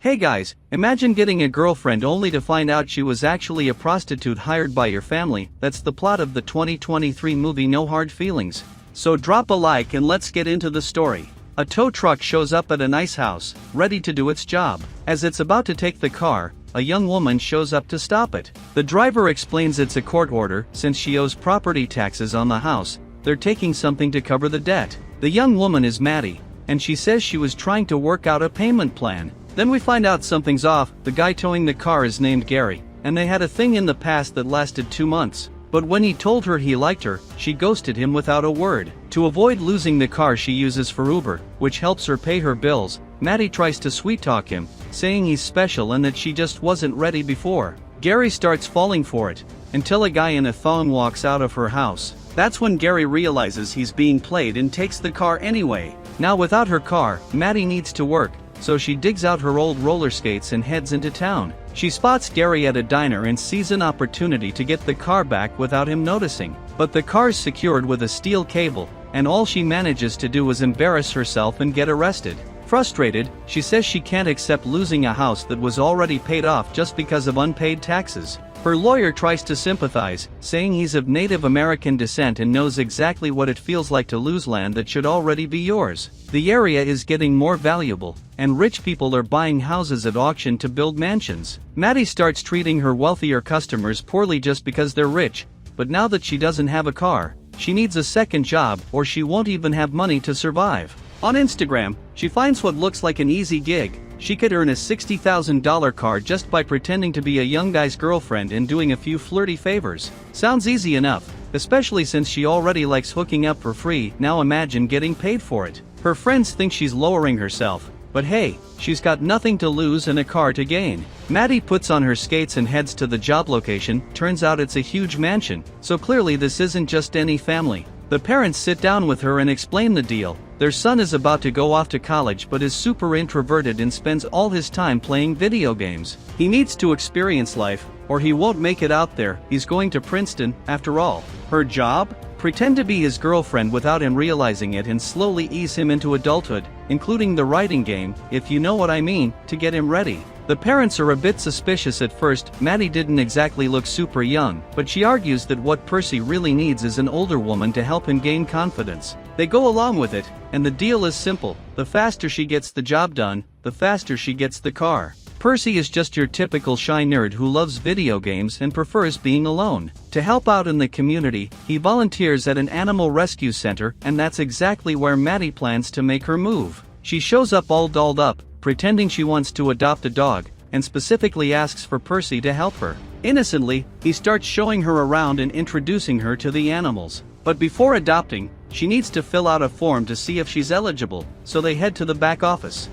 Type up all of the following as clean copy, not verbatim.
Hey guys, imagine getting a girlfriend only to find out she was actually a prostitute hired by your family. That's the plot of the 2023 movie No Hard Feelings. So drop a like and let's get into the story. A tow truck shows up at a nice house, ready to do its job. As it's about to take the car, a young woman shows up to stop it. The driver explains it's a court order, since she owes property taxes on the house. They're taking something to cover the debt. The young woman is Maddie, and she says she was trying to work out a payment plan. Then we find out something's off. The guy towing the car is named Gary, and they had a thing in the past that lasted 2 months. But when he told her he liked her, she ghosted him without a word. To avoid losing the car she uses for Uber, which helps her pay her bills, Maddie tries to sweet-talk him, saying he's special and that she just wasn't ready before. Gary starts falling for it, until a guy in a thong walks out of her house. That's when Gary realizes he's being played and takes the car anyway. Now without her car, Maddie needs to work, so she digs out her old roller skates and heads into town. She spots Gary at a diner and sees an opportunity to get the car back without him noticing. But the car's secured with a steel cable, and all she manages to do is embarrass herself and get arrested. Frustrated, she says she can't accept losing a house that was already paid off just because of unpaid taxes. Her lawyer tries to sympathize, saying he's of Native American descent and knows exactly what it feels like to lose land that should already be yours. The area is getting more valuable, and rich people are buying houses at auction to build mansions. Maddie starts treating her wealthier customers poorly just because they're rich, but now that she doesn't have a car, she needs a second job or she won't even have money to survive. On Instagram, she finds what looks like an easy gig. She could earn a $60,000 car just by pretending to be a young guy's girlfriend and doing a few flirty favors. Sounds easy enough, especially since she already likes hooking up for free. Now imagine getting paid for it. Her friends think she's lowering herself, but hey, she's got nothing to lose and a car to gain. Maddie puts on her skates and heads to the job location. Turns out it's a huge mansion, so clearly this isn't just any family. The parents sit down with her and explain the deal. Their son is about to go off to college but is super introverted and spends all his time playing video games. He needs to experience life, or he won't make it out there. He's going to Princeton, after all. Her job? Pretend to be his girlfriend without him realizing it and slowly ease him into adulthood, including the writing game, if you know what I mean, to get him ready. The parents are a bit suspicious at first. Maddie didn't exactly look super young, but she argues that what Percy really needs is an older woman to help him gain confidence. They go along with it, and the deal is simple. The faster she gets the job done, the faster she gets the car. Percy is just your typical shy nerd who loves video games and prefers being alone. To help out in the community, he volunteers at an animal rescue center, and that's exactly where Maddie plans to make her move. She shows up all dolled up, pretending she wants to adopt a dog, and specifically asks for Percy to help her. Innocently, he starts showing her around and introducing her to the animals. But before adopting, she needs to fill out a form to see if she's eligible, so they head to the back office.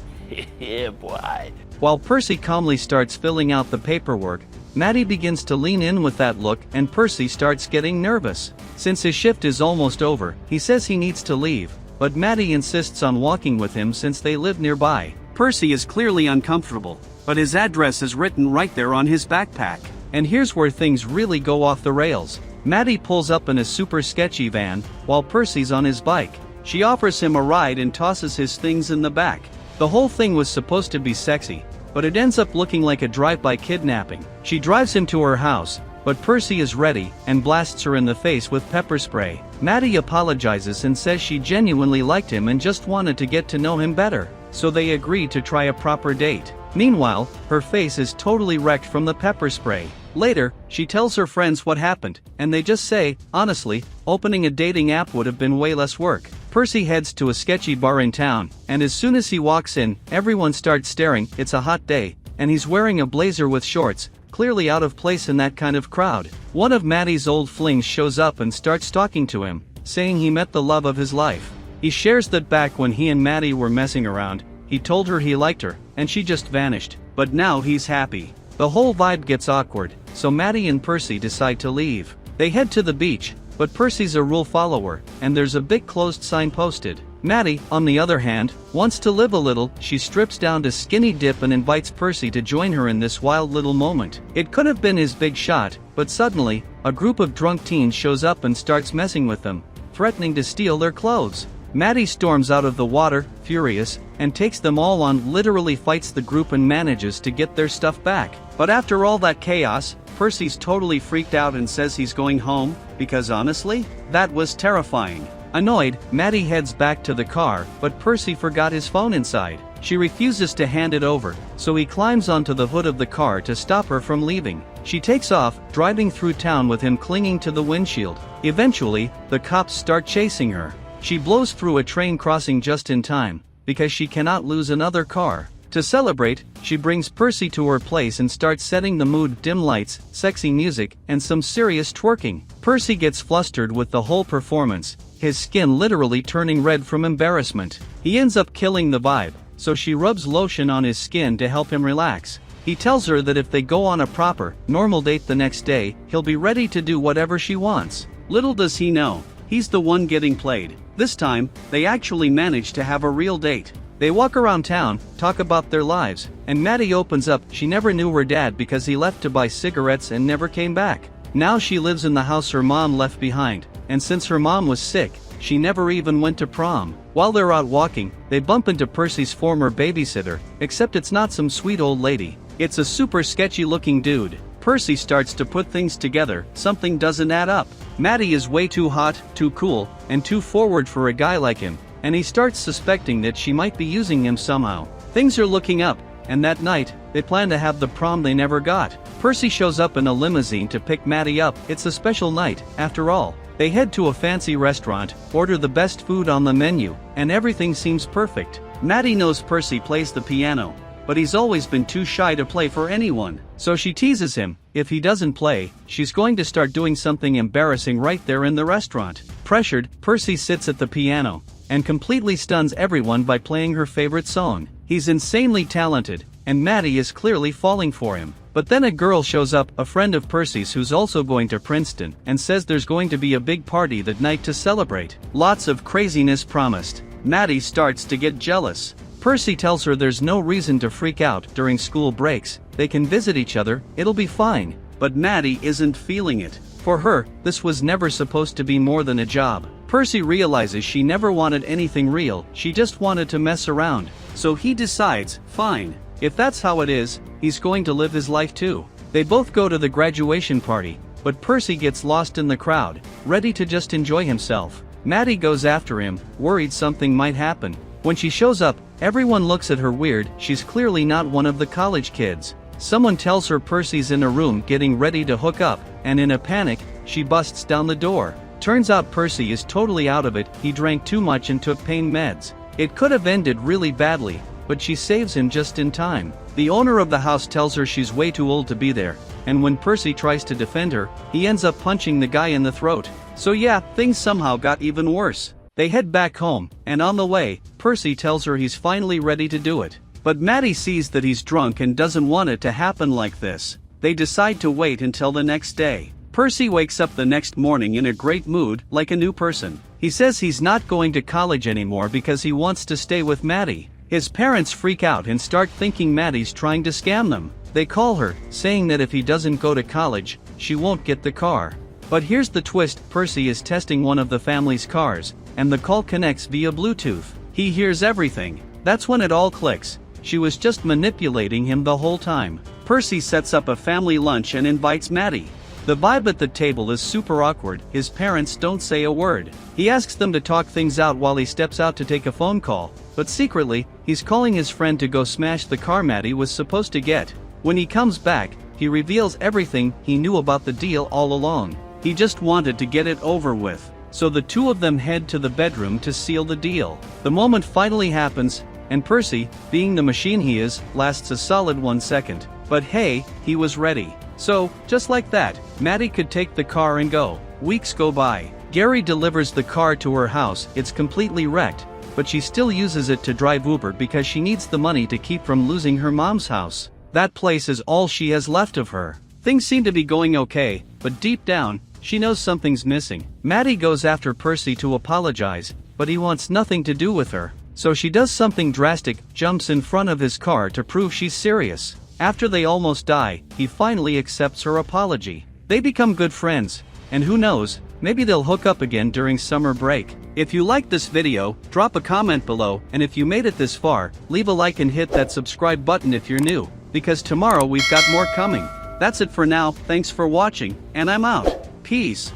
Yeah, boy. While Percy calmly starts filling out the paperwork, Maddie begins to lean in with that look and Percy starts getting nervous. Since his shift is almost over, he says he needs to leave, but Maddie insists on walking with him since they live nearby. Percy is clearly uncomfortable, but his address is written right there on his backpack. And here's where things really go off the rails. Maddie pulls up in a super sketchy van, while Percy's on his bike. She offers him a ride and tosses his things in the back. The whole thing was supposed to be sexy, but it ends up looking like a drive-by kidnapping. She drives him to her house, but Percy is ready and blasts her in the face with pepper spray. Maddie apologizes and says she genuinely liked him and just wanted to get to know him better, so they agree to try a proper date. Meanwhile, her face is totally wrecked from the pepper spray. Later, she tells her friends what happened, and they just say, honestly, opening a dating app would have been way less work. Percy heads to a sketchy bar in town, and as soon as he walks in, everyone starts staring. It's a hot day, and he's wearing a blazer with shorts, clearly out of place in that kind of crowd. One of Maddie's old flings shows up and starts talking to him, saying he met the love of his life. He shares that back when he and Maddie were messing around, he told her he liked her, and she just vanished. But now he's happy. The whole vibe gets awkward, so Maddie and Percy decide to leave. They head to the beach, but Percy's a rule follower, and there's a big closed sign posted. Maddie, on the other hand, wants to live a little. She strips down to skinny dip and invites Percy to join her in this wild little moment. It could have been his big shot, but suddenly, a group of drunk teens shows up and starts messing with them, threatening to steal their clothes. Maddie storms out of the water, furious, and takes them all on, literally fights the group and manages to get their stuff back. But after all that chaos, Percy's totally freaked out and says he's going home, because honestly, that was terrifying. Annoyed, Maddie heads back to the car, but Percy forgot his phone inside. She refuses to hand it over, so he climbs onto the hood of the car to stop her from leaving. She takes off, driving through town with him clinging to the windshield. Eventually, the cops start chasing her. She blows through a train crossing just in time, because she cannot lose another car. To celebrate, she brings Percy to her place and starts setting the mood: dim lights, sexy music, and some serious twerking. Percy gets flustered with the whole performance, his skin literally turning red from embarrassment. He ends up killing the vibe, so she rubs lotion on his skin to help him relax. He tells her that if they go on a proper, normal date the next day, he'll be ready to do whatever she wants. Little does he know, he's the one getting played. This time, they actually manage to have a real date. They walk around town, talk about their lives, and Maddie opens up she never knew her dad because he left to buy cigarettes and never came back. Now she lives in the house her mom left behind, and since her mom was sick, she never even went to prom. While they're out walking, they bump into Percy's former babysitter, except it's not some sweet old lady. It's a super sketchy looking dude. Percy starts to put things together, something doesn't add up. Maddie is way too hot, too cool, and too forward for a guy like him, and he starts suspecting that she might be using him somehow. Things are looking up, and that night, they plan to have the prom they never got. Percy shows up in a limousine to pick Maddie up. It's a special night, after all. They head to a fancy restaurant, order the best food on the menu, and everything seems perfect. Maddie knows Percy plays the piano, but he's always been too shy to play for anyone. So she teases him. If he doesn't play, she's going to start doing something embarrassing right there in the restaurant. Pressured, Percy sits at the piano and completely stuns everyone by playing her favorite song. He's insanely talented, and Maddie is clearly falling for him. But then a girl shows up, a friend of Percy's who's also going to Princeton, and says there's going to be a big party that night to celebrate. Lots of craziness promised. Maddie starts to get jealous. Percy tells her there's no reason to freak out during school breaks, they can visit each other, it'll be fine. But Maddie isn't feeling it. For her, this was never supposed to be more than a job. Percy realizes she never wanted anything real, she just wanted to mess around. So he decides, fine. If that's how it is, he's going to live his life too. They both go to the graduation party, but Percy gets lost in the crowd, ready to just enjoy himself. Maddie goes after him, worried something might happen. When she shows up, everyone looks at her weird, she's clearly not one of the college kids. Someone tells her Percy's in a room getting ready to hook up, and in a panic, she busts down the door. Turns out Percy is totally out of it, he drank too much and took pain meds. It could have ended really badly, but she saves him just in time. The owner of the house tells her she's way too old to be there, and when Percy tries to defend her, he ends up punching the guy in the throat. So yeah, things somehow got even worse. They head back home, and on the way, Percy tells her he's finally ready to do it. But Maddie sees that he's drunk and doesn't want it to happen like this. They decide to wait until the next day. Percy wakes up the next morning in a great mood, like a new person. He says he's not going to college anymore because he wants to stay with Maddie. His parents freak out and start thinking Maddie's trying to scam them. They call her, saying that if he doesn't go to college, she won't get the car. But here's the twist, Percy is testing one of the family's cars, and the call connects via Bluetooth. He hears everything. That's when it all clicks. She was just manipulating him the whole time. Percy sets up a family lunch and invites Maddie. The vibe at the table is super awkward, his parents don't say a word. He asks them to talk things out while he steps out to take a phone call, but secretly, he's calling his friend to go smash the car Maddie was supposed to get. When he comes back, he reveals everything he knew about the deal all along. He just wanted to get it over with. So the two of them head to the bedroom to seal the deal. The moment finally happens, and Percy, being the machine he is, lasts a solid 1 second. But hey, he was ready. So, just like that, Maddie could take the car and go. Weeks go by. Gary delivers the car to her house, it's completely wrecked, but she still uses it to drive Uber because she needs the money to keep from losing her mom's house. That place is all she has left of her. Things seem to be going okay, but deep down, she knows something's missing. Maddie goes after Percy to apologize, but he wants nothing to do with her. So she does something drastic, jumps in front of his car to prove she's serious. After they almost die, he finally accepts her apology. They become good friends, and who knows, Maybe they'll hook up again during summer break. If you liked this video, drop a comment below, and if you made it this far, leave a like and hit that subscribe button if you're new, because tomorrow we've got more coming. That's it for now, thanks for watching, and I'm out. Peace.